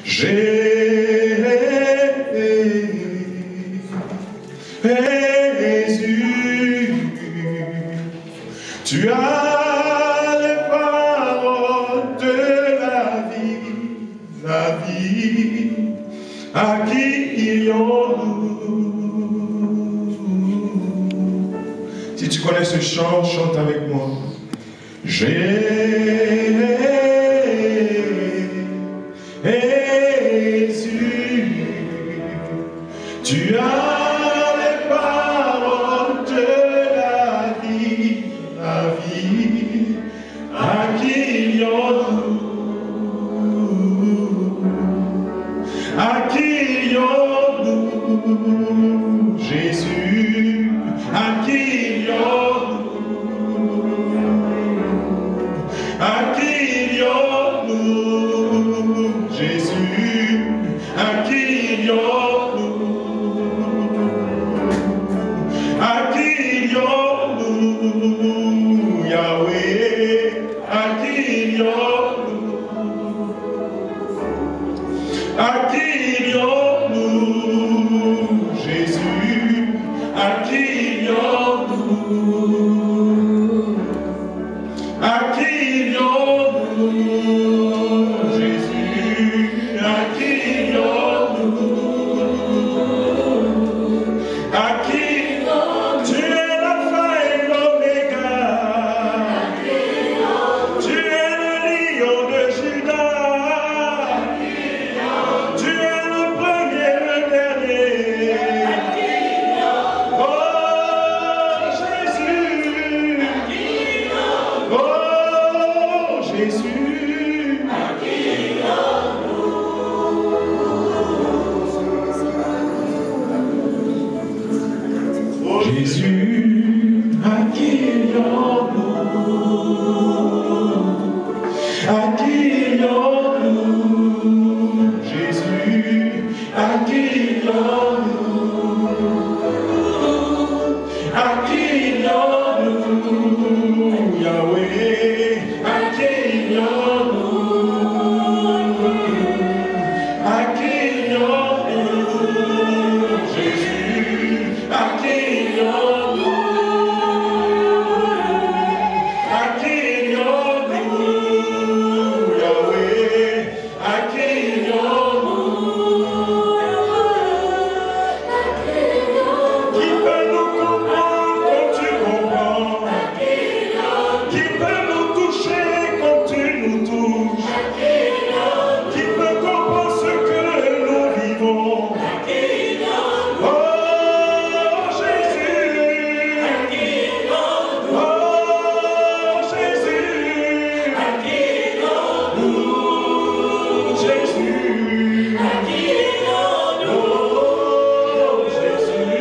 Jésus, tu as les paroles de la vie, à qui irions-nous? Si tu connais ce chant, chante avec moi. Jésus, tu as les paroles de la vie, à qui irions-nous? À qui irions-nous? Jésus, à qui irions-nous? À qui irions-nous? Jésus, à qui irions-nous? À qui irions-nous? Yahweh, à qui irions-nous? À qui irions-nous? Jésus, à qui irions-nous? À qui irions-nous? Jésus, à qui irions-nous? À qui? Tu es l'alpha et l'oméga. Tu es le lion de Judas. Tu es le premier, le dernier. Oh Jésus. Oh Jésus. Jésus, à qui irions-nous? À qui irions-nous? Jésus, à qui irions-nous? À qui irions-nous? Yahweh, à qui irions-nous? À qui irions-nous? Jésus, à qui irions-nous? À qui irions-nous? Yahweh, à qui irions-nous? Qui peut nous comprendre comme tu comprends? Qui peut nous toucher comme tu nous touches? Qui peut comprendre ce que nous vivons? Oh Jésus! Oh Jésus! Jésus! Oh Jésus!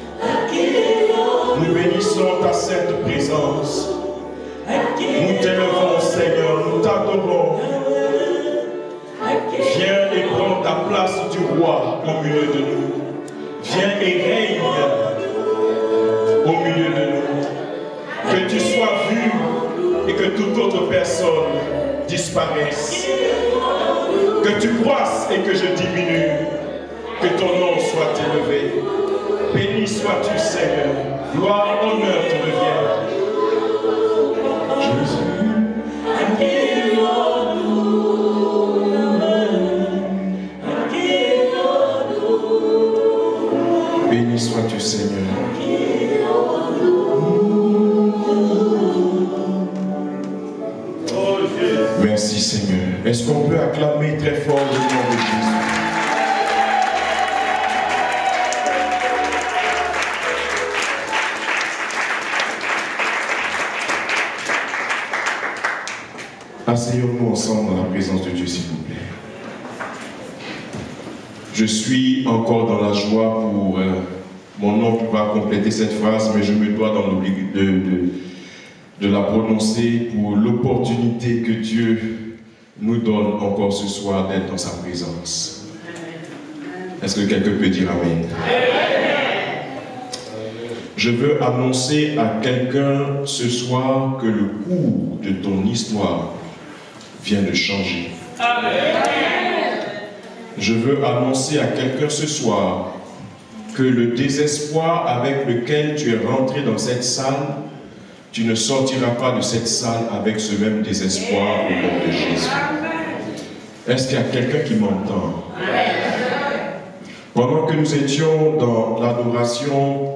À qui nous bénissons ta sainte présence. Nous t'élevons, Seigneur, nous t'adorons. Viens et prends ta place du roi au milieu de nous. Viens et règne au milieu de nous. Que tu sois vu et que toute autre personne disparaisse. Que tu croisses et que je diminue. Que ton nom soit élevé. Béni sois-tu, Seigneur. Gloire, honneur te reviennent. Jésus. Béni sois-tu, Seigneur. Merci, Seigneur. Est-ce qu'on peut acclamer très fort le nom de Jésus? Asseyons-nous ensemble dans la présence de Dieu, s'il vous plaît. Je suis encore dans la joie pour mon oncle va compléter cette phrase, mais je me dois dans de la prononcer pour l'opportunité que Dieu nous donne encore ce soir d'être dans sa présence. Est-ce que quelqu'un peut dire Amen? Je veux annoncer à quelqu'un ce soir que le cours de ton histoire vient de changer. Je veux annoncer à quelqu'un ce soir que le désespoir avec lequel tu es rentré dans cette salle, tu ne sortiras pas de cette salle avec ce même désespoir au nom de Jésus. Est-ce qu'il y a quelqu'un qui m'entend? Pendant que nous étions dans l'adoration,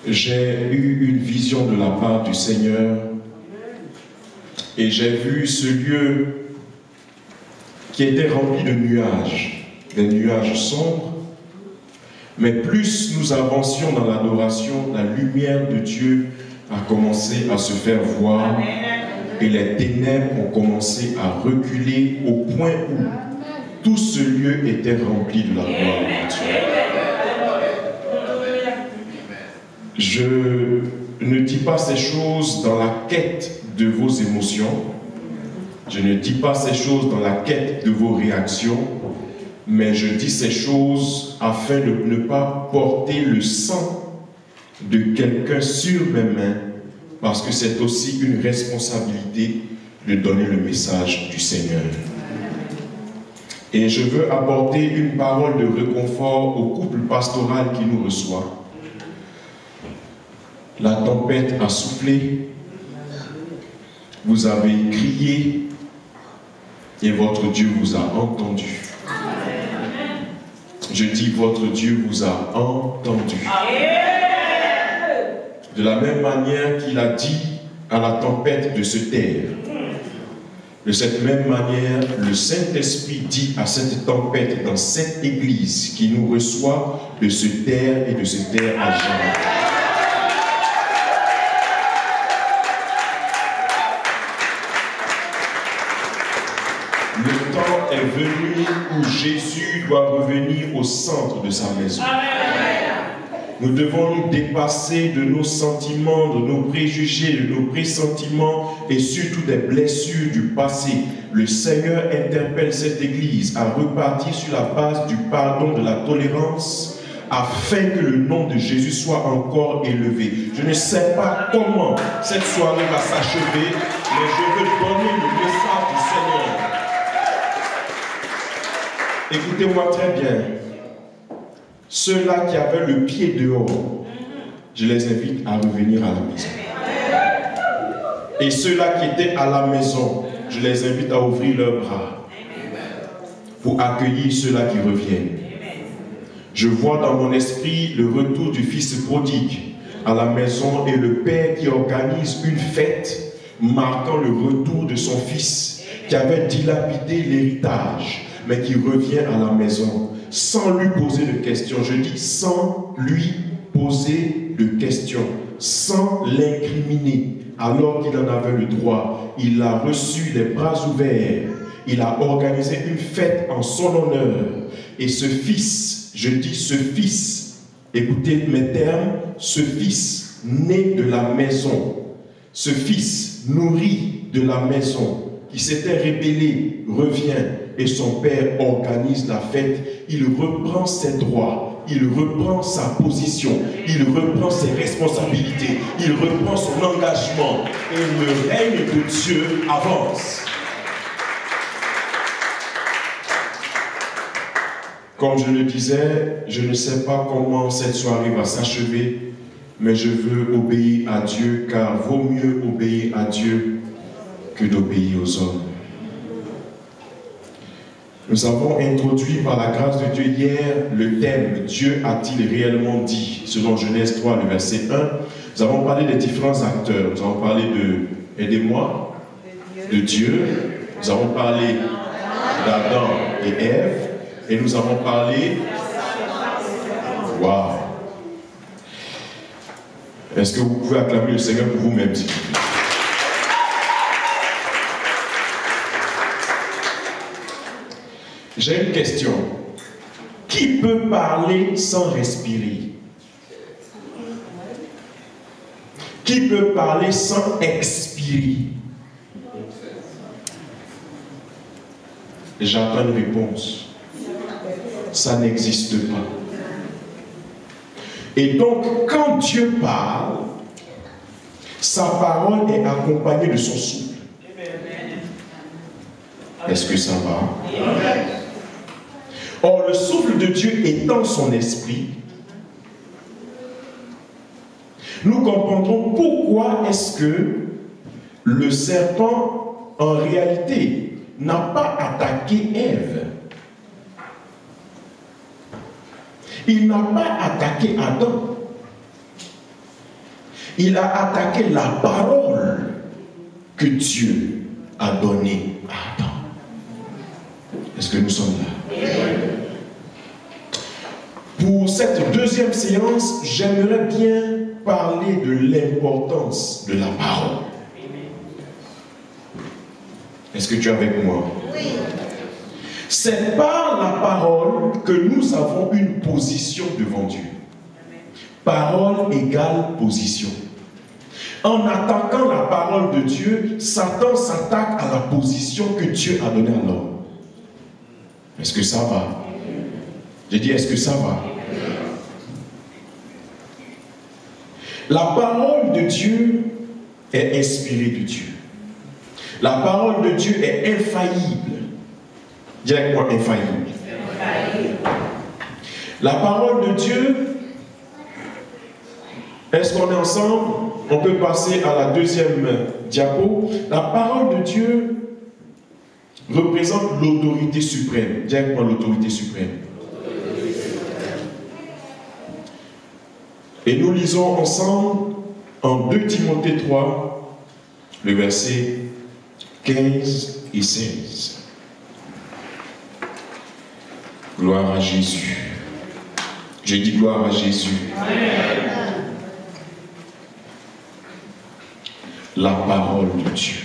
j'ai eu une vision de la part du Seigneur et j'ai vu ce lieu qui était rempli de nuages, des nuages sombres, mais plus nous avancions dans l'adoration, la lumière de Dieu a commencé à se faire voir et les ténèbres ont commencé à reculer au point où tout ce lieu était rempli de la gloire de Dieu. Je ne dis pas ces choses dans la quête de vos émotions, je ne dis pas ces choses dans la quête de vos réactions, mais je dis ces choses afin de ne pas porter le sang de quelqu'un sur mes mains, parce que c'est aussi une responsabilité de donner le message du Seigneur. Et je veux apporter une parole de réconfort au couple pastoral qui nous reçoit. La tempête a soufflé, vous avez crié et votre Dieu vous a entendu. Je dis, votre Dieu vous a entendu. De la même manière qu'il a dit à la tempête de se taire. De cette même manière, le Saint-Esprit dit à cette tempête dans cette église qui nous reçoit de se taire et de se taire à jamais. Le temps est venu où Jésus doit revenir au centre de sa maison. Nous devons nous dépasser de nos sentiments, de nos préjugés, de nos pressentiments et surtout des blessures du passé. Le Seigneur interpelle cette église à repartir sur la base du pardon, de la tolérance, afin que le nom de Jésus soit encore élevé. Je ne sais pas comment cette soirée va s'achever, mais je veux donner le message du Seigneur. Écoutez-moi très bien. Ceux-là qui avaient le pied dehors, je les invite à revenir à la maison. Et ceux-là qui étaient à la maison, je les invite à ouvrir leurs bras pour accueillir ceux-là qui reviennent. Je vois dans mon esprit le retour du fils prodigue à la maison et le père qui organise une fête marquant le retour de son fils qui avait dilapidé l'héritage, mais qui revient à la maison sans lui poser de questions. Je dis sans lui poser de questions, sans l'incriminer, alors qu'il en avait le droit. Il a reçu les bras ouverts. Il a organisé une fête en son honneur. Et ce fils, je dis ce fils, écoutez mes termes, ce fils né de la maison, ce fils nourri de la maison, qui s'était rébellé, revient et son père organise la fête. Il reprend ses droits, il reprend sa position, il reprend ses responsabilités, il reprend son engagement et le règne de Dieu avance. Comme je le disais, je ne sais pas comment cette soirée va s'achever, mais je veux obéir à Dieu, car vaut mieux obéir à Dieu que d'obéir aux hommes. Nous avons introduit par la grâce de Dieu hier le thème « Dieu a-t-il réellement dit ?» selon Genèse 3, le verset 1. Nous avons parlé des différents acteurs. Nous avons parlé de, aidez-moi, de Dieu. Nous avons parlé d'Adam et Ève. Et nous avons parlé... Waouh! Est-ce que vous pouvez acclamer le Seigneur pour vous-même, s'il vous plaît? J'ai une question. Qui peut parler sans respirer? Qui peut parler sans expirer? J'attends une réponse. Ça n'existe pas. Et donc, quand Dieu parle, sa parole est accompagnée de son souffle. Est-ce que ça va? Or, le souffle de Dieu étant son esprit, nous comprendrons pourquoi est-ce que le serpent, en réalité, n'a pas attaqué Ève. Il n'a pas attaqué Adam. Il a attaqué la parole que Dieu a donnée à Adam. Est-ce que nous sommes là? Pour cette deuxième séance, j'aimerais bien parler de l'importance de la parole. Est-ce que tu es avec moi? Oui. C'est par la parole que nous avons une position devant Dieu. Parole égale position. En attaquant la parole de Dieu, Satan s'attaque à la position que Dieu a donnée à l'homme. Est-ce que ça va? J'ai dit, est-ce que ça va? La parole de Dieu est inspirée de Dieu. La parole de Dieu est infaillible. Dis avec moi, infaillible. La parole de Dieu, est-ce qu'on est ensemble? On peut passer à la deuxième diapo. La parole de Dieu représente l'autorité suprême. Dis avec moi, l'autorité suprême. Et nous lisons ensemble en 2 Timothée 3, le verset 15 et 16. Gloire à Jésus. Je dis gloire à Jésus. Amen. La parole de Dieu.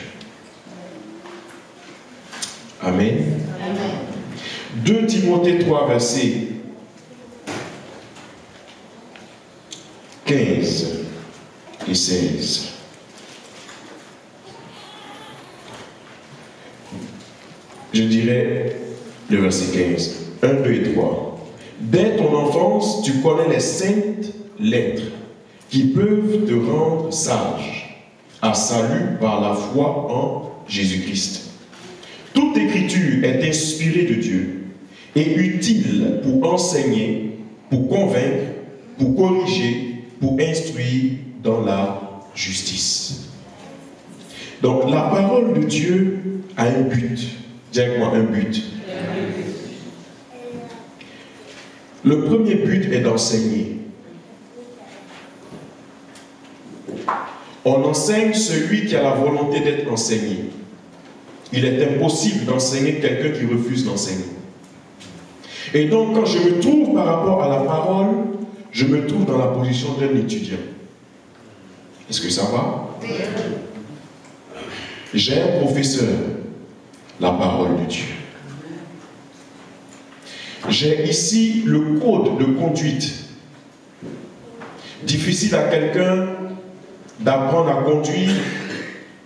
Amen. Amen. 2 Timothée 3, verset 15 et 16. Je dirais le verset 15. 1, 2 et 3. Dès ton enfance, tu connais les saintes lettres qui peuvent te rendre sage, à salut par la foi en Jésus-Christ. Toute écriture est inspirée de Dieu et utile pour enseigner, pour convaincre, pour corriger, pour instruire dans la justice. Donc la parole de Dieu a un but. Dis avec moi, un but. Le premier but est d'enseigner. On enseigne celui qui a la volonté d'être enseigné. Il est impossible d'enseigner quelqu'un qui refuse d'enseigner. Et donc, quand je me trouve par rapport à la parole, je me trouve dans la position d'un étudiant. Est-ce que ça va? J'ai un professeur, la parole de Dieu. J'ai ici le code de conduite. Difficile à quelqu'un d'apprendre à conduire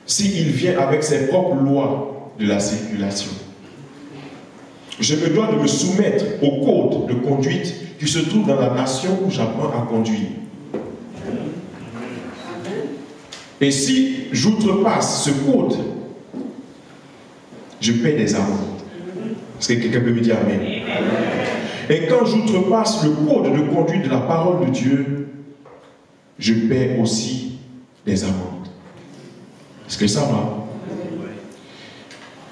s'il vient avec ses propres lois de la circulation. Je me dois de me soumettre au code de conduite qui se trouve dans la nation où j'apprends à conduire. Et si j'outrepasse ce code, je paie des amendes. Est-ce que quelqu'un peut me dire amen? Et quand j'outrepasse le code de conduite de la parole de Dieu, je paie aussi des amendes. Est-ce que ça va?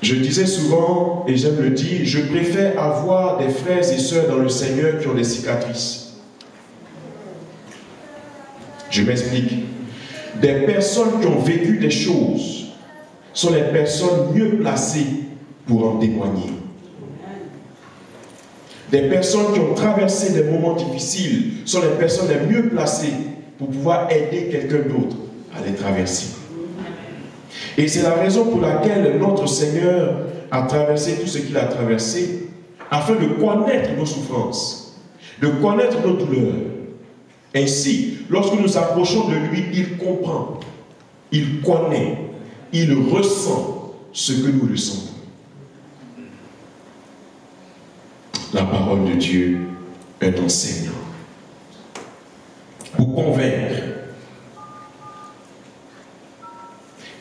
Je disais souvent, et j'aime le dire, je préfère avoir des frères et sœurs dans le Seigneur qui ont des cicatrices. Je m'explique. Des personnes qui ont vécu des choses sont les personnes mieux placées pour en témoigner. Des personnes qui ont traversé des moments difficiles sont les personnes les mieux placées pour pouvoir aider quelqu'un d'autre à les traverser. Et c'est la raison pour laquelle notre Seigneur a traversé tout ce qu'il a traversé, afin de connaître nos souffrances, de connaître nos douleurs. Ainsi, lorsque nous approchons de lui, il comprend, il connaît, il ressent ce que nous ressentons. La parole de Dieu est enseignant. pour convaincre.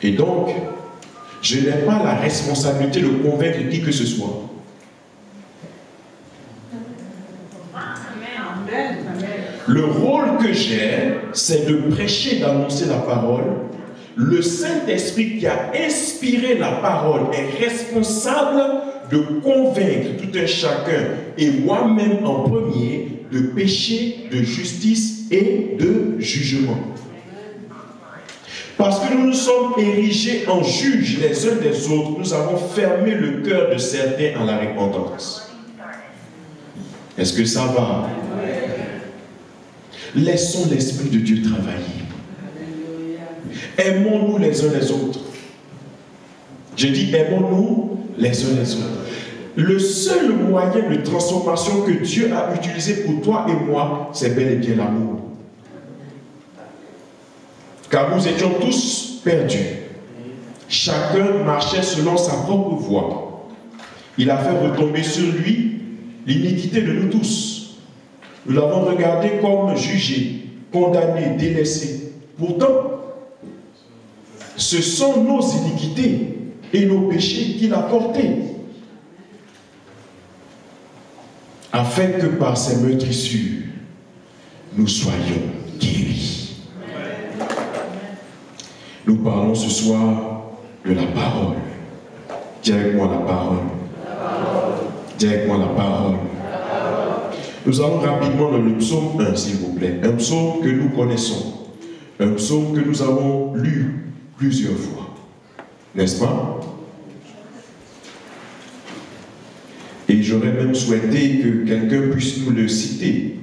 Et donc, je n'ai pas la responsabilité de convaincre qui que ce soit. Le rôle que j'ai, c'est de prêcher, d'annoncer la parole. Le Saint-Esprit qui a inspiré la parole est responsable de convaincre tout un chacun, et moi-même en premier, de péché, de justice et de jugement. Parce que nous nous sommes érigés en juges les uns des autres, nous avons fermé le cœur de certains à la repentance. Est-ce que ça va? Laissons l'Esprit de Dieu travailler. Aimons-nous les uns les autres. Je dis aimons-nous les uns les autres. Le seul moyen de transformation que Dieu a utilisé pour toi et moi, c'est bel et bien l'amour. Car nous étions tous perdus. Chacun marchait selon sa propre voie. Il a fait retomber sur lui l'iniquité de nous tous. Nous l'avons regardé comme jugé, condamné, délaissé. Pourtant, ce sont nos iniquités et nos péchés qu'il a portés, afin que par ces meurtrissures, nous soyons guéris. Nous parlons ce soir de la parole. Dis avec moi la parole. Dis avec moi la parole. Nous allons rapidement dans le psaume 1, s'il vous plaît. Un psaume que nous connaissons. Un psaume que nous avons lu plusieurs fois. N'est-ce pas? Et j'aurais même souhaité que quelqu'un puisse nous le citer.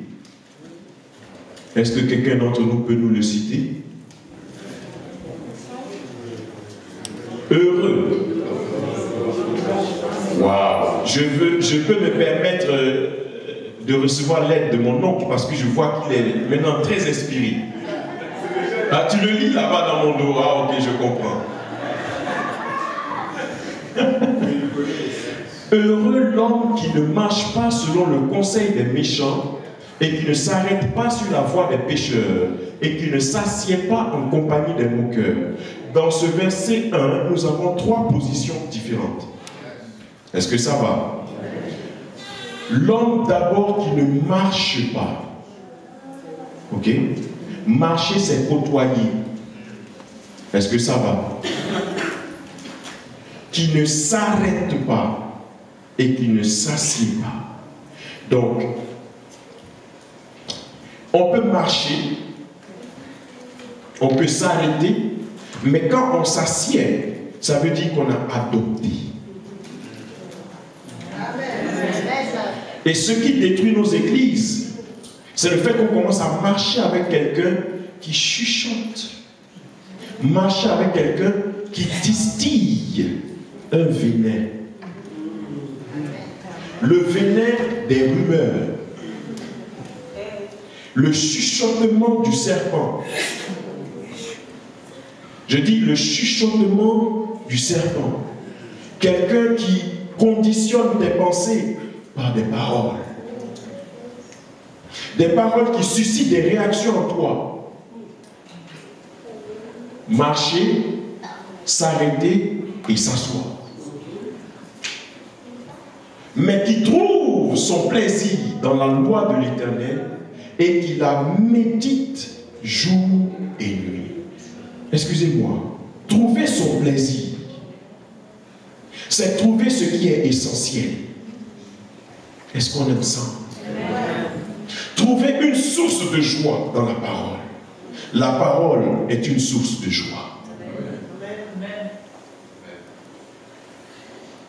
Est-ce que quelqu'un d'entre nous peut nous le citer? Heureux. Waouh! Je peux me permettre de recevoir l'aide de mon oncle parce que je vois qu'il est maintenant très inspiré. Ah, tu le lis là-bas dans mon dos. Ah, ok, je comprends. Heureux l'homme qui ne marche pas selon le conseil des méchants et qui ne s'arrête pas sur la voie des pécheurs et qui ne s'assied pas en compagnie des moqueurs. Dans ce verset 1, nous avons 3 positions différentes. Est-ce que ça va? L'homme d'abord qui ne marche pas. Ok? Marcher, c'est côtoyer. Est-ce que ça va? Qui ne s'arrête pas et qui ne s'assied pas. Donc, on peut marcher, on peut s'arrêter, mais quand on s'assied, ça veut dire qu'on a adopté. Et ce qui détruit nos églises, c'est le fait qu'on commence à marcher avec quelqu'un qui chuchote, marcher avec quelqu'un qui distille un venin. Le venin des rumeurs, le chuchotement du serpent. Je dis le chuchotement du serpent. Quelqu'un qui conditionne tes pensées par des paroles. Des paroles qui suscitent des réactions en toi. Marcher, s'arrêter et s'asseoir. Mais qui trouve son plaisir dans la loi de l'Éternel et qui la médite jour et nuit. Excusez-moi, trouver son plaisir, c'est trouver ce qui est essentiel. Est-ce qu'on aime ça? Trouver une source de joie dans la parole. La parole est une source de joie.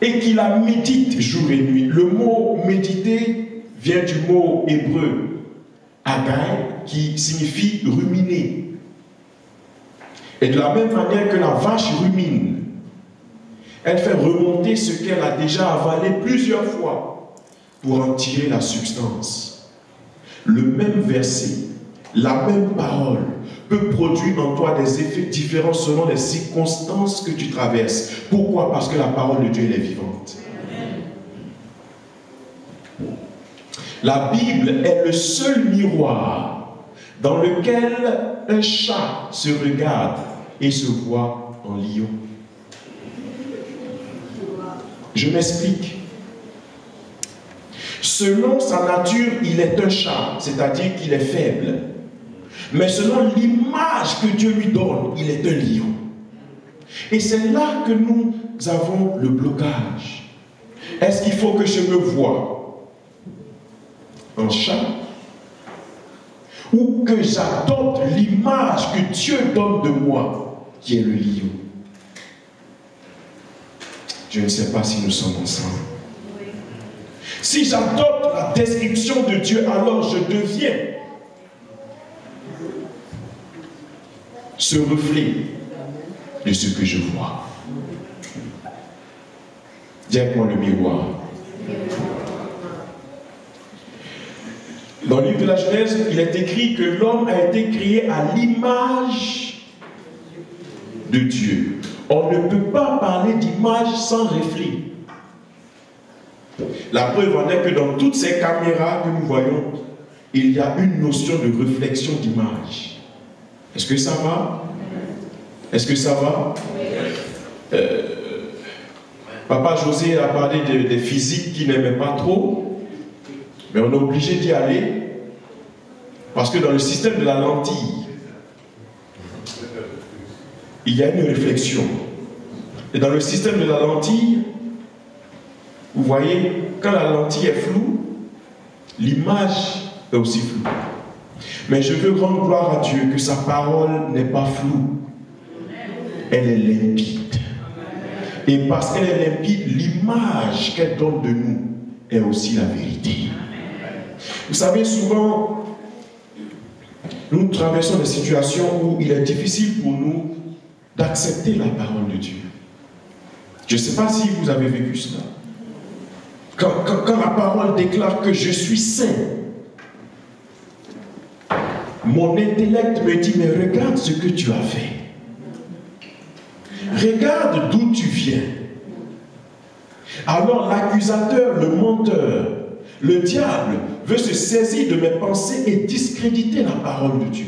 Et qui la médite jour et nuit. Le mot méditer vient du mot hébreu agai, qui signifie ruminer. Et de la même manière que la vache rumine, elle fait remonter ce qu'elle a déjà avalé plusieurs fois pour en tirer la substance. Le même verset, la même parole peut produire en toi des effets différents selon les circonstances que tu traverses. Pourquoi? Parce que la parole de Dieu, elle est vivante. La Bible est le seul miroir dans lequel un chat se regarde et se voit en lion. Je m'explique. Selon sa nature, il est un chat, c'est-à-dire qu'il est faible. Mais selon l'image que Dieu lui donne, il est un lion. Et c'est là que nous avons le blocage. Est-ce qu'il faut que je me voie en chat ou que j'adopte l'image que Dieu donne de moi, qui est le lion? Je ne sais pas si nous sommes ensemble. Si j'adopte la description de Dieu, alors je deviens ce reflet de ce que je vois. Dis avec moi le miroir. Dans le livre de la Genèse, il est écrit que l'homme a été créé à l'image de Dieu. On ne peut pas parler d'image sans reflet. La preuve en est que dans toutes ces caméras que nous voyons, il y a une notion de réflexion d'image. Est-ce que ça va? Est-ce que ça va? Papa José a parlé des physiques qu'il n'aimait pas trop, mais on est obligé d'y aller parce que dans le système de la lentille, il y a une réflexion. Et dans le système de la lentille, vous voyez, quand la lentille est floue, l'image est aussi floue. Mais je veux rendre gloire à Dieu que sa parole n'est pas floue. Elle est limpide. Et parce qu'elle est limpide, l'image qu'elle donne de nous est aussi la vérité. Vous savez, souvent, nous traversons des situations où il est difficile pour nous d'accepter la parole de Dieu. Je ne sais pas si vous avez vécu cela. Quand la parole déclare que je suis saint, mon intellect me dit, mais regarde ce que tu as fait. Regarde d'où tu viens. Alors l'accusateur, le menteur, le diable veut se saisir de mes pensées et discréditer la parole de Dieu.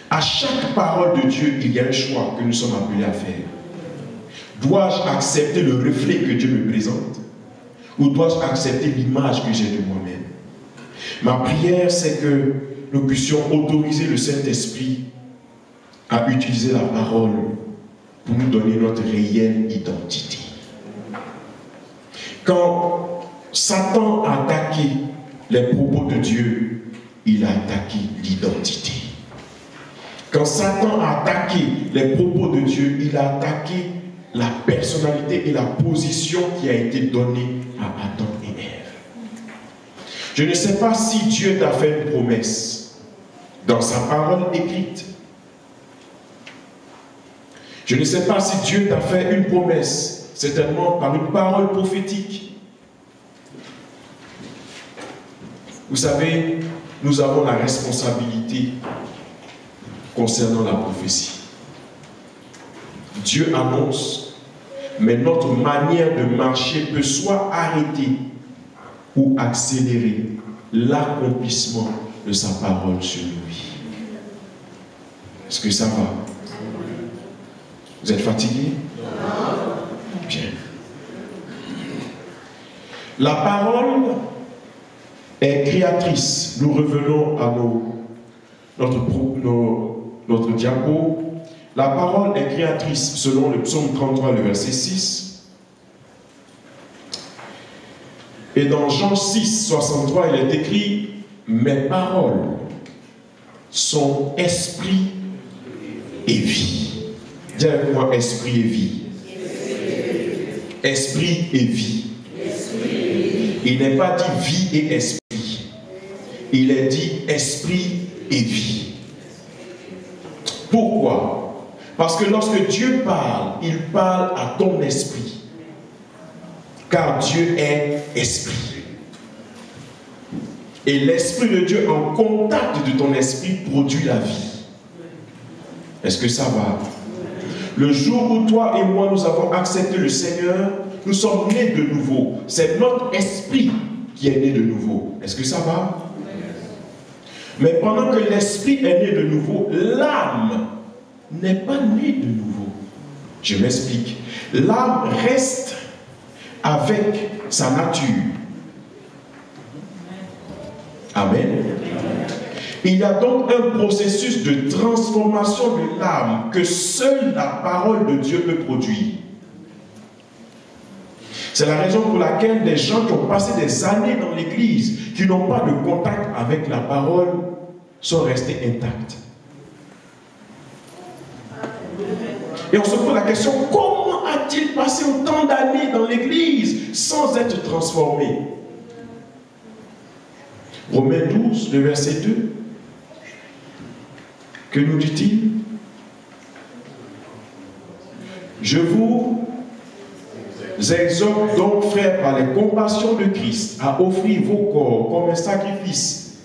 À chaque parole de Dieu, il y a un choix que nous sommes appelés à faire. Dois-je accepter le reflet que Dieu me présente ou dois-je accepter l'image que j'ai de moi-même? Ma prière, c'est que nous puissions autoriser le Saint-Esprit à utiliser la parole pour nous donner notre réelle identité. Quand Satan a attaqué les propos de Dieu, il a attaqué l'identité. Quand Satan a attaqué les propos de Dieu, il a attaqué la personnalité et la position qui a été donnée à Adam et Ève. Je ne sais pas si Dieu t'a fait une promesse dans sa parole écrite. Je ne sais pas si Dieu t'a fait une promesse, certainement par une parole prophétique. Vous savez, nous avons la responsabilité concernant la prophétie. Dieu annonce, mais notre manière de marcher peut soit arrêter ou accélérer l'accomplissement de sa parole sur nos vies. Est-ce que ça va? Vous êtes fatigué? Bien. La parole est créatrice. Nous revenons à notre diapo. La parole est créatrice selon le psaume 33, le verset 6. Et dans Jean 6, 63, il est écrit « Mes paroles sont esprit et vie ». Dis avec moi, esprit et vie. Esprit et vie. Il n'est pas dit vie et esprit. Il est dit esprit et vie. Pourquoi? Parce que lorsque Dieu parle, il parle à ton esprit. Car Dieu est esprit. Et l'esprit de Dieu en contact de ton esprit produit la vie. Est-ce que ça va? Le jour où toi et moi nous avons accepté le Seigneur, nous sommes nés de nouveau. C'est notre esprit qui est né de nouveau. Est-ce que ça va? Mais pendant que l'esprit est né de nouveau, l'âme n'est pas née de nouveau. Je m'explique. L'âme reste avec sa nature. Amen. Il y a donc un processus de transformation de l'âme que seule la parole de Dieu peut produire. C'est la raison pour laquelle des gens qui ont passé des années dans l'église, qui n'ont pas de contact avec la parole, sont restés intacts. Et on se pose la question, comment a-t-il passé autant d'années dans l'église sans être transformé? Romains 12, le verset 2. Que nous dit-il? Je vous exhorte donc, frères, par les compassions de Christ, à offrir vos corps comme un sacrifice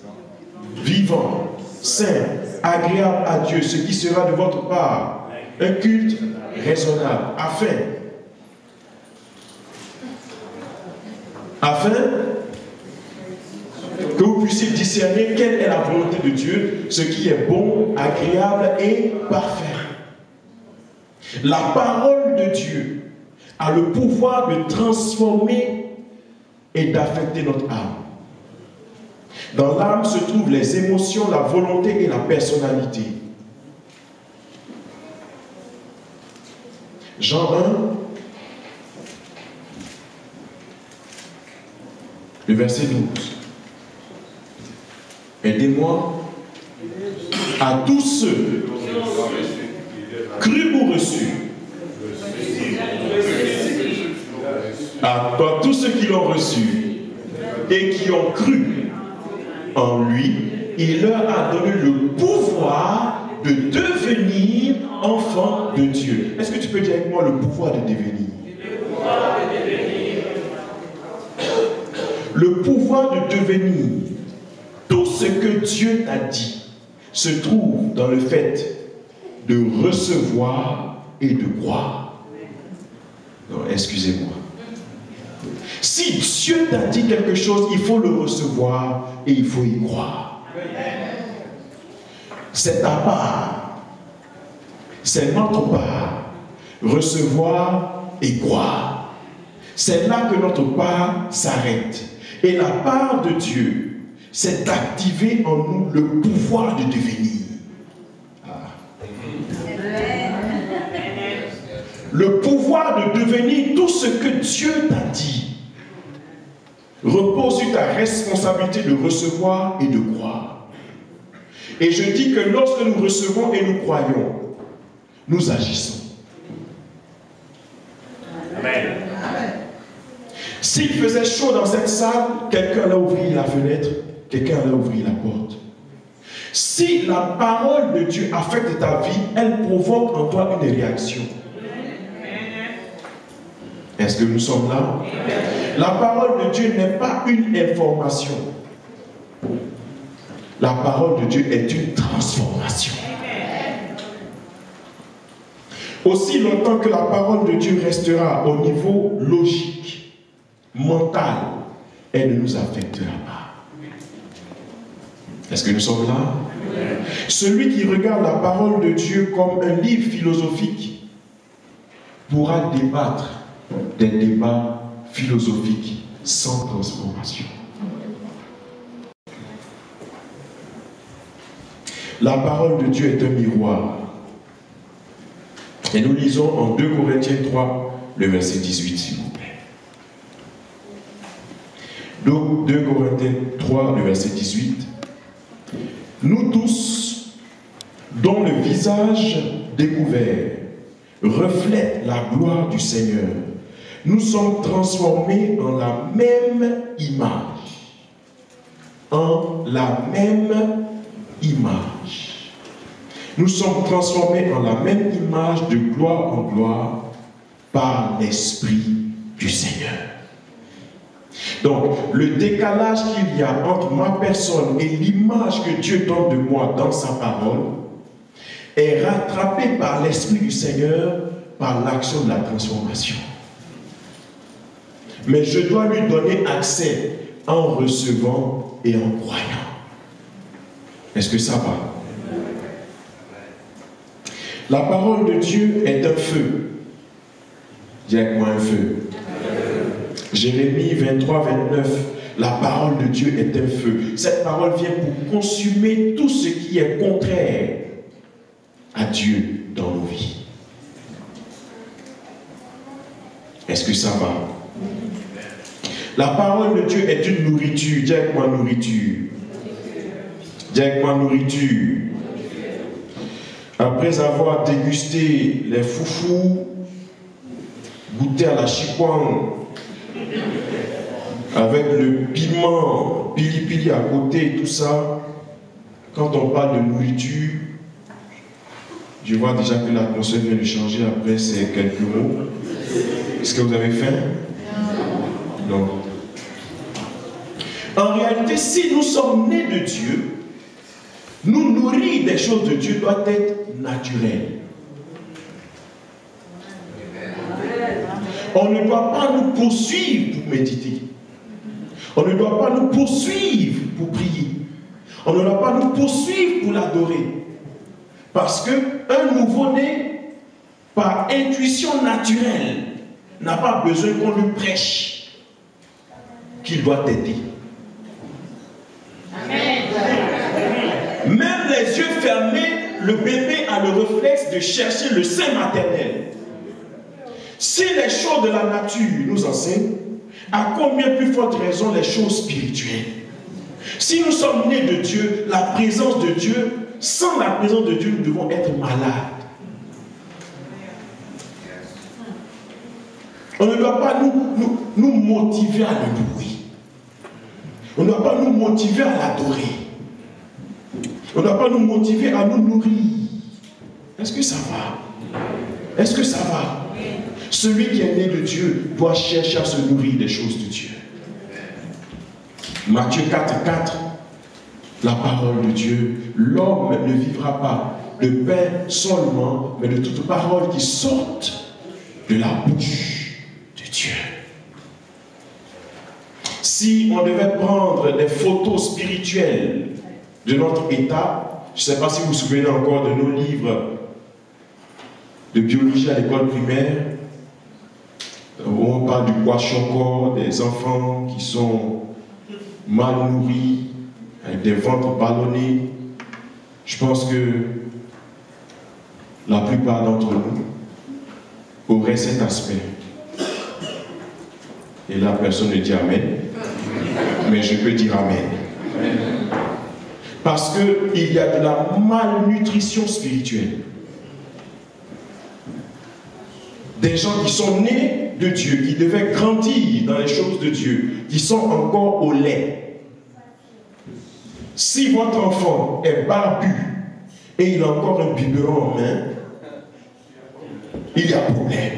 vivant, saint, agréable à Dieu, ce qui sera de votre part un culte raisonnable, afin que vous puissiez discerner quelle est la volonté de Dieu, ce qui est bon, agréable et parfait. La parole de Dieu a le pouvoir de transformer et d'affecter notre âme. Dans l'âme se trouvent les émotions, la volonté et la personnalité. Jean 1, le verset 12. Aidez-moi à tous ceux crus ou reçus. À tous ceux qui l'ont reçu et qui ont cru en lui, il leur a donné le pouvoir de devenir enfants de Dieu. Est-ce que tu peux dire avec moi le pouvoir de devenir? Le pouvoir de devenir. Tout ce que Dieu t'a dit se trouve dans le fait de recevoir et de croire. Non, excusez-moi. Si Dieu t'a dit quelque chose, il faut le recevoir et il faut y croire. C'est ta part. C'est notre part. Recevoir et croire. C'est là que notre part s'arrête. Et la part de Dieu, c'est d'activer en nous le pouvoir de devenir. Le pouvoir de devenir tout ce que Dieu t'a dit repose sur ta responsabilité de recevoir et de croire. Et je dis que lorsque nous recevons et nous croyons, nous agissons. Amen. S'il faisait chaud dans cette salle, quelqu'un allait ouvrir la fenêtre, quelqu'un allait ouvrir la porte. Si la parole de Dieu affecte ta vie, elle provoque en toi une réaction. Est-ce que nous sommes là? La parole de Dieu n'est pas une information. La parole de Dieu est une transformation. Aussi longtemps que la parole de Dieu restera au niveau logique, mental, elle ne nous affectera pas. Est-ce que nous sommes là? Celui qui regarde la parole de Dieu comme un livre philosophique pourra débattre des débats philosophiques sans transformation. La parole de Dieu est un miroir. Et nous lisons en 2 Corinthiens 3, le verset 18, s'il vous plaît. Donc, 2 Corinthiens 3, le verset 18. Nous tous, dont le visage découvert reflète la gloire du Seigneur, nous sommes transformés en la même image. En la même image. Nous sommes transformés en la même image de gloire en gloire par l'Esprit du Seigneur. Donc, le décalage qu'il y a entre ma personne et l'image que Dieu donne de moi dans sa parole est rattrapé par l'Esprit du Seigneur par l'action de la transformation. Mais je dois lui donner accès en recevant et en croyant. Est-ce que ça va? La parole de Dieu est un feu. Dis avec moi un feu. Jérémie 23, 29. La parole de Dieu est un feu. Cette parole vient pour consumer tout ce qui est contraire à Dieu dans nos vies. Est-ce que ça va? La parole de Dieu est une nourriture. Dis avec moi nourriture. Dis avec moi nourriture. Après avoir dégusté les foufous, goûté à la chikwang, avec le piment, pili-pili à côté et tout ça, quand on parle de nourriture, je vois déjà que l'atmosphère vient de changer après ces quelques mots. Est-ce que vous avez faim? Non. En réalité, si nous sommes nés de Dieu, nous nourrir des choses de Dieu doit être naturel. On ne doit pas nous poursuivre pour méditer. On ne doit pas nous poursuivre pour prier. On ne doit pas nous poursuivre pour l'adorer. Parce qu'un nouveau-né, par intuition naturelle, n'a pas besoin qu'on lui prêche qu'il doit t'aider. Même les yeux fermés, le bébé a le réflexe de chercher le sein maternel. Si les choses de la nature nous enseignent, à combien plus forte raison les choses spirituelles? Si nous sommes nés de Dieu, la présence de Dieu, sans la présence de Dieu, nous devons être malades. On ne doit pas nous motiver à le louer. On ne doit pas nous motiver à l'adorer. On ne doit pas nous motiver à nous nourrir. Est-ce que ça va? Est-ce que ça va? Celui qui est né de Dieu doit chercher à se nourrir des choses de Dieu. Matthieu 4, 4. La parole de Dieu. L'homme ne vivra pas de pain seulement, mais de toute parole qui sorte de la bouche de Dieu. Si on devait prendre des photos spirituelles de notre état, je ne sais pas si vous vous souvenez encore de nos livres de biologie à l'école primaire, où on parle du kwashiorkor, des enfants qui sont mal nourris, avec des ventres ballonnés. Je pense que la plupart d'entre nous auraient cet aspect. Et là, personne ne dit Amen, mais je peux dire Amen. Parce qu'il y a de la malnutrition spirituelle. Des gens qui sont nés de Dieu, qui devaient grandir dans les choses de Dieu, qui sont encore au lait. Si votre enfant est barbu et il a encore un biberon en main, il y a problème.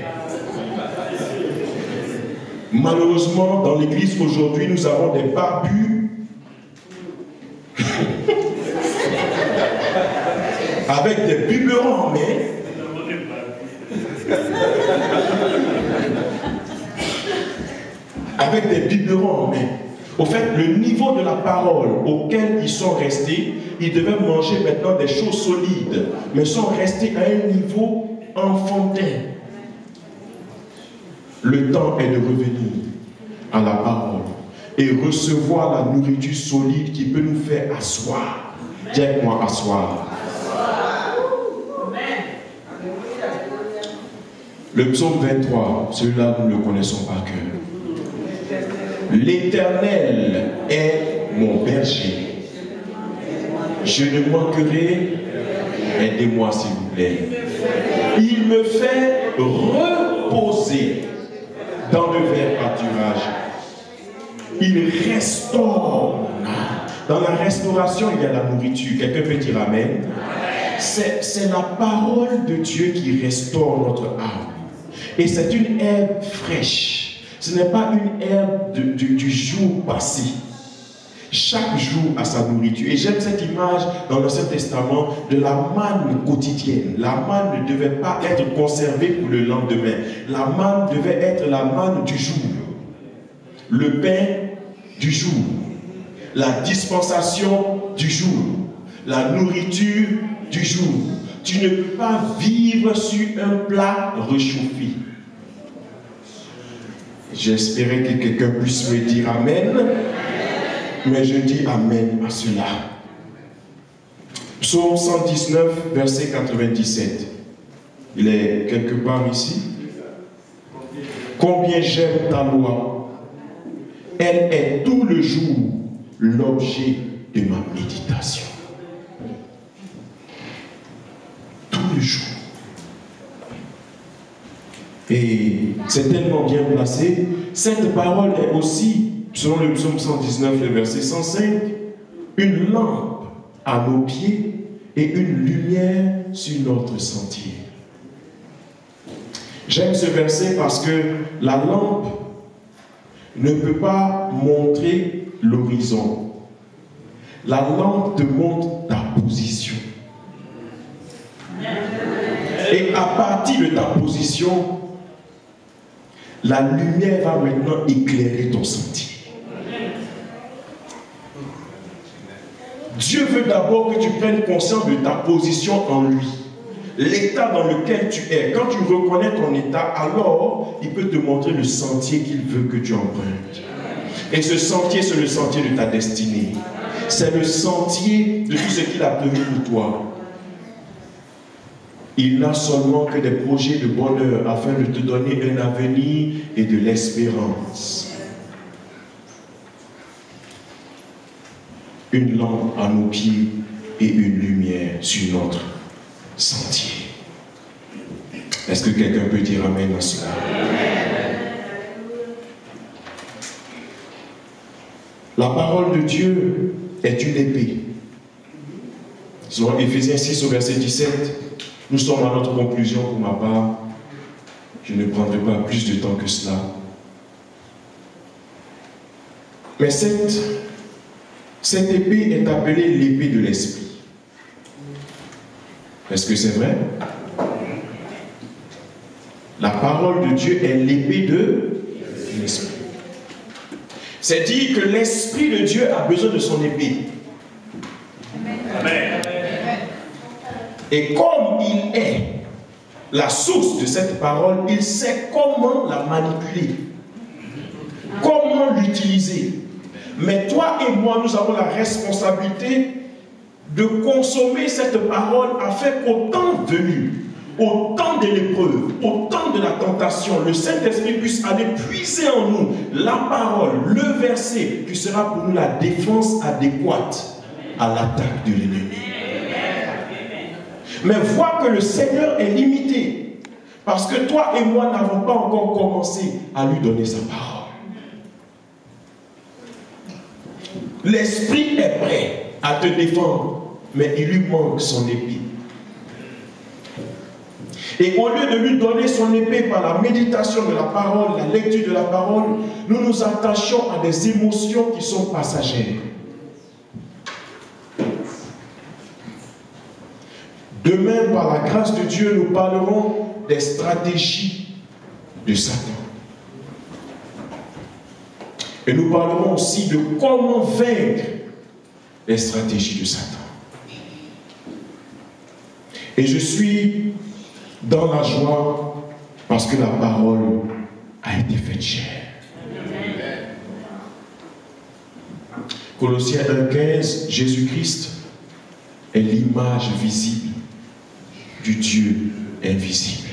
Malheureusement, dans l'église aujourd'hui, nous avons des barbus avec des biberons en main. Avec des biberons en main. Au fait, le niveau de la parole auquel ils sont restés, ils devaient manger maintenant des choses solides, mais sont restés à un niveau enfantin. Le temps est de revenir à la parole et recevoir la nourriture solide qui peut nous faire asseoir. Dis avec moi, asseoir. Le psaume 23, celui-là nous le connaissons par cœur. L'Éternel est mon berger. Je ne manquerai, aidez-moi s'il vous plaît. Il me fait reposer dans de verts pâturages. Il restaure mon âme. Dans la restauration, il y a la nourriture. Quelqu'un peut dire Amen. C'est la parole de Dieu qui restaure notre âme. Et c'est une herbe fraîche. Ce n'est pas une herbe du jour passé. Chaque jour a sa nourriture. Et j'aime cette image dans l'Ancien Testament de la manne quotidienne. La manne ne devait pas être conservée pour le lendemain. La manne devait être la manne du jour. Le pain du jour. La dispensation du jour. la nourriture du jour. Tu ne peux pas vivre sur un plat réchauffé. J'espérais que quelqu'un puisse me dire Amen, mais je dis Amen à cela. Psaume 119, verset 97. Il est quelque part ici. Combien j'aime ta loi. Elle est tout le jour l'objet de ma méditation. Tout le jour. Et c'est tellement bien placé. Cette parole est aussi, selon le psaume 119, le verset 105, une lampe à nos pieds et une lumière sur notre sentier. J'aime ce verset parce que la lampe ne peut pas montrer l'horizon. La lampe te montre ta position. Et à partir de ta position, la lumière va maintenant éclairer ton sentier. Dieu veut d'abord que tu prennes conscience de ta position en lui. L'état dans lequel tu es. Quand tu reconnais ton état, alors il peut te montrer le sentier qu'il veut que tu empruntes. Et ce sentier, c'est le sentier de ta destinée. C'est le sentier de tout ce qu'il a prévu pour toi. Il n'a seulement que des projets de bonheur afin de te donner un avenir et de l'espérance. Une lampe à nos pieds et une lumière sur notre sentier. Est-ce que quelqu'un peut dire Amen à cela? La parole de Dieu est une épée. Selon Éphésiens 6 au verset 17, nous sommes à notre conclusion pour ma part. Je ne prendrai pas plus de temps que cela. Mais cette épée est appelée l'épée de l'esprit. Est-ce que c'est vrai? La parole de Dieu est l'épée de l'esprit. C'est dire que l'esprit de Dieu a besoin de son épée. Amen. Et comme il est la source de cette parole, il sait comment la manipuler, comment l'utiliser. Mais toi et moi, nous avons la responsabilité de consommer cette parole afin qu'au temps venu, au temps de l'épreuve, au temps de la tentation, le Saint-Esprit puisse aller puiser en nous la parole, le verset qui sera pour nous la défense adéquate à l'attaque de l'ennemi. Mais vois que le Seigneur est limité parce que toi et moi n'avons pas encore commencé à lui donner sa parole. L'esprit est prêt à te défendre, mais il lui manque son épée. Et au lieu de lui donner son épée par la méditation de la parole, la lecture de la parole, nous nous attachons à des émotions qui sont passagères. Demain, par la grâce de Dieu, nous parlerons des stratégies de Satan. Et nous parlerons aussi de comment vaincre les stratégies de Satan. Et je suis dans la joie parce que la parole a été faite chair. Colossiens 1,15, Jésus-Christ est l'image visible du Dieu invisible.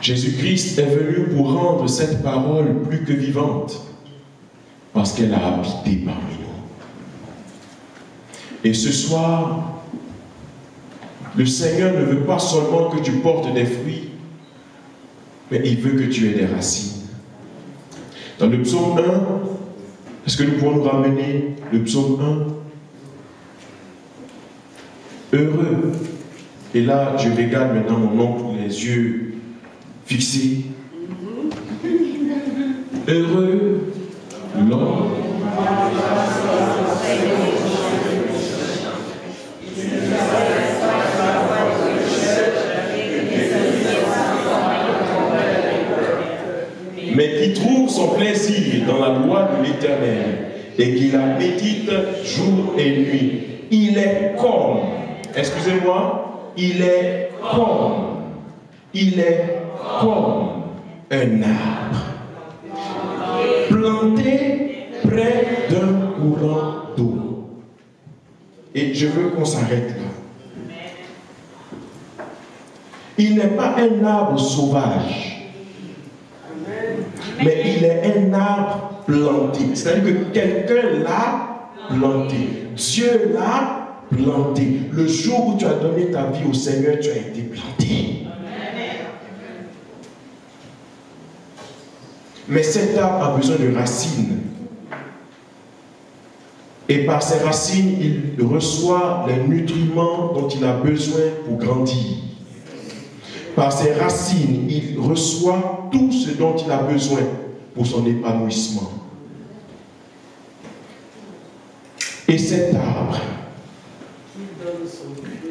Jésus-Christ est venu pour rendre cette parole plus que vivante parce qu'elle a habité parmi nous. Et ce soir, le Seigneur ne veut pas seulement que tu portes des fruits, mais il veut que tu aies des racines. Dans le psaume 1, est-ce que nous pouvons nous ramener le psaume 1? Heureux. Et là, je regarde maintenant mon oncle, les yeux fixés. Heureux l'homme. Mais qui trouve son plaisir dans la loi de l'Éternel et qui la médite jour et nuit. Il est comme, excusez-moi, il est comme un arbre planté près d'un courant d'eau. Et je veux qu'on s'arrête là. Il n'est pas un arbre sauvage, mais il est un arbre planté. C'est-à-dire que quelqu'un l'a planté. Dieu l'a planté. Le jour où tu as donné ta vie au Seigneur, tu as été planté. Mais cet arbre a besoin de racines. Et par ces racines, il reçoit les nutriments dont il a besoin pour grandir. Par ses racines, il reçoit tout ce dont il a besoin pour son épanouissement. Et cet arbre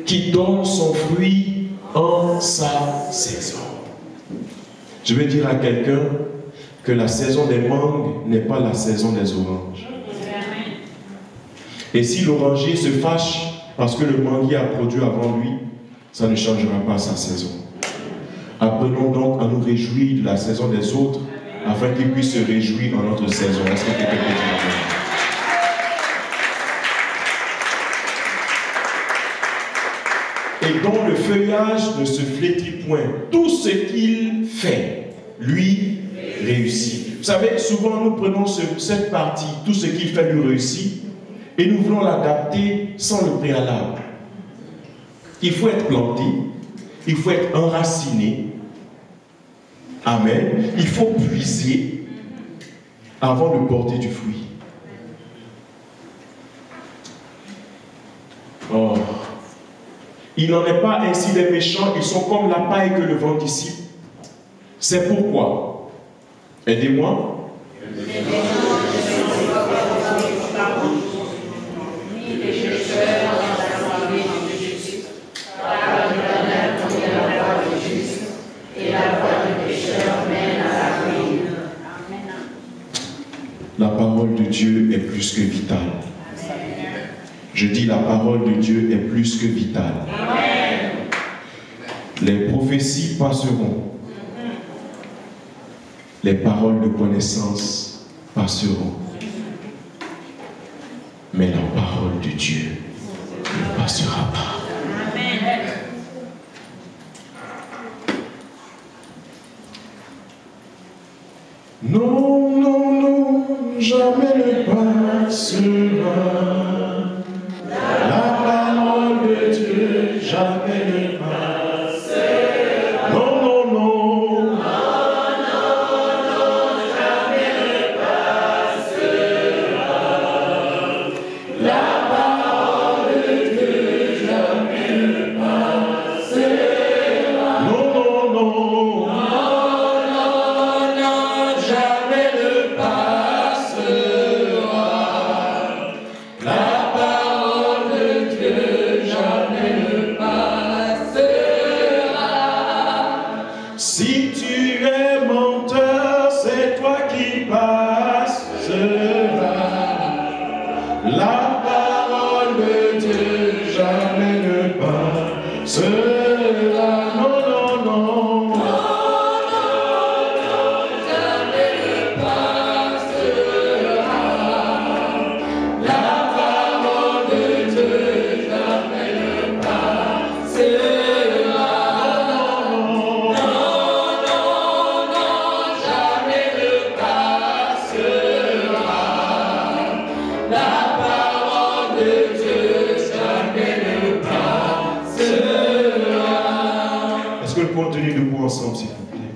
qui donne son fruit en sa saison. Je vais dire à quelqu'un que la saison des mangues n'est pas la saison des oranges. Et si l'oranger se fâche parce que le manguier a produit avant lui, ça ne changera pas sa saison. Apprenons donc à nous réjouir de la saison des autres afin qu'ils puissent se réjouir dans notre saison. Est-ce que quelqu'un peut dire amen? Et dont le feuillage ne se flétrit point. Tout ce qu'il fait, lui, réussit. Vous savez, souvent nous prenons cette partie, tout ce qu'il fait lui réussit, et nous voulons l'adapter sans le préalable. Il faut être planté, il faut être enraciné. Amen. Il faut puiser avant de porter du fruit. Oh. Il n'en est pas ainsi des méchants, ils sont comme la paille que le vent dissipe. C'est pourquoi, aidez-moi. La parole de Dieu est plus que vitale. Je dis la parole de Dieu est plus que vitale. Les prophéties passeront. Les paroles de connaissance passeront. Mais la parole de Dieu ne passera pas. Non, non, non, jamais ne passera. La parole de Dieu jamais ne passera. Non, non, non. Non, non, non, jamais ne passera. La parole de Dieu jamais ne passera. Non, non, non. Si tu es menteur, c'est toi qui passeras. La parole de Dieu jamais ne passera. Non, non, non. Non, non, non, jamais ne passera. La parole de Dieu jamais ne passera. Pour tenir debout ensemble, s'il vous plaît.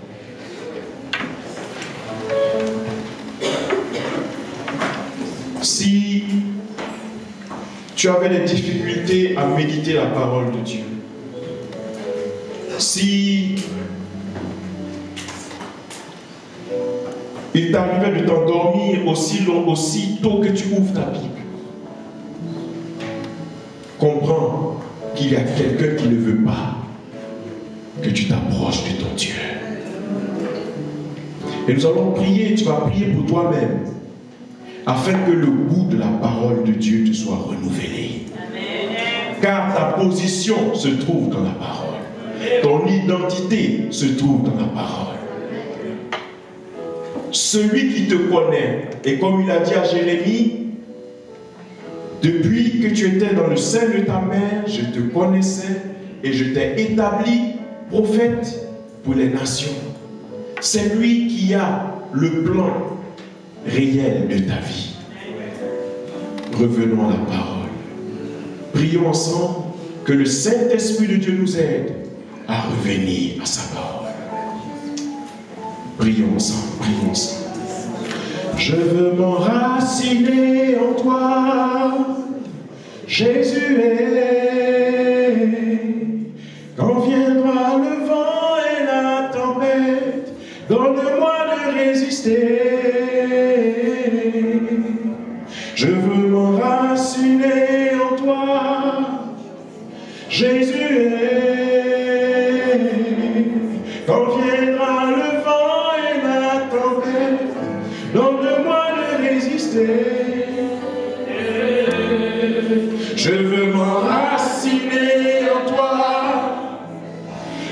Si tu avais des difficultés à méditer la parole de Dieu, si il t'arrivait de t'endormir aussi tôt que tu ouvres ta Bible, comprends qu'il y a quelqu'un qui ne veut pas que tu t'approches de ton Dieu. Et nous allons prier, tu vas prier pour toi-même, afin que le goût de la parole de Dieu te soit renouvelé. Car ta position se trouve dans la parole. Ton identité se trouve dans la parole. Celui qui te connaît, et comme il a dit à Jérémie, depuis que tu étais dans le sein de ta mère, je te connaissais et je t'ai établi prophète pour les nations. C'est lui qui a le plan réel de ta vie. Revenons à la parole. Prions ensemble que le Saint-Esprit de Dieu nous aide à revenir à sa parole. Prions ensemble, prions ensemble. Je veux m'enraciner en toi, Jésus est. Quand viendra le vent et la tempête, donne-moi de résister. Je veux m'enraciner en toi, Jésus est. Quand viendra le vent et la tempête, donne-moi de résister. Je veux m'enraciner en toi,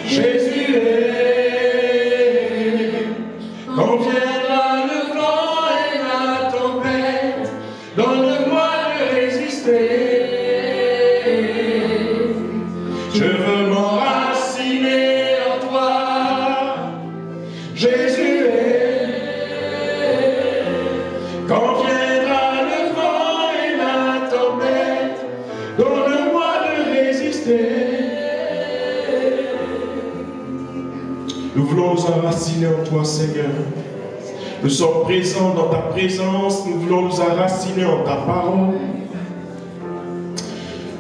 Jésus est. Quand viendra le vent et la tempête, donne-moi de résister. Je veux m'enraciner en toi, Jésus est. Quand viendra le vent et la tempête, donne-moi de résister. Nous voulons nous enraciner en toi, Seigneur. Nous sommes présents dans ta présence, nous voulons nous enraciner en ta parole.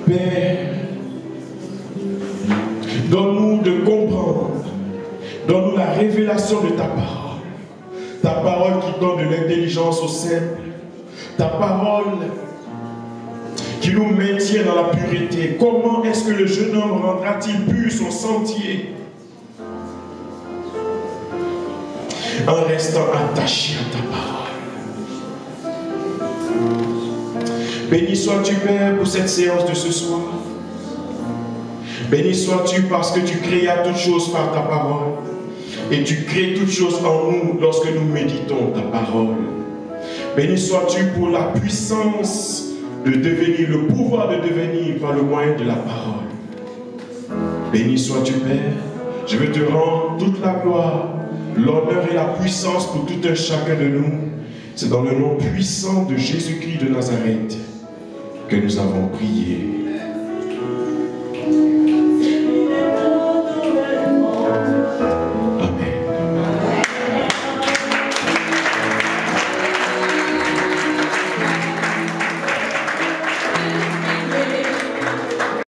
Père, donne-nous de comprendre, donne-nous la révélation de ta parole. Ta parole qui donne de l'intelligence aux simples. Ta parole qui nous maintient dans la pureté. Comment est-ce que le jeune homme rendra-t-il pur son sentier? En restant attaché à ta parole. Béni sois-tu, Père, pour cette séance de ce soir. Béni sois-tu parce que tu créas toutes choses par ta parole. Et tu crées toutes choses en nous lorsque nous méditons ta parole. Béni sois-tu pour la puissance de devenir, le pouvoir de devenir par le moyen de la parole. Béni sois-tu, Père. Je veux te rendre toute la gloire, l'honneur et la puissance pour tout un chacun de nous. C'est dans le nom puissant de Jésus-Christ de Nazareth que nous avons prié.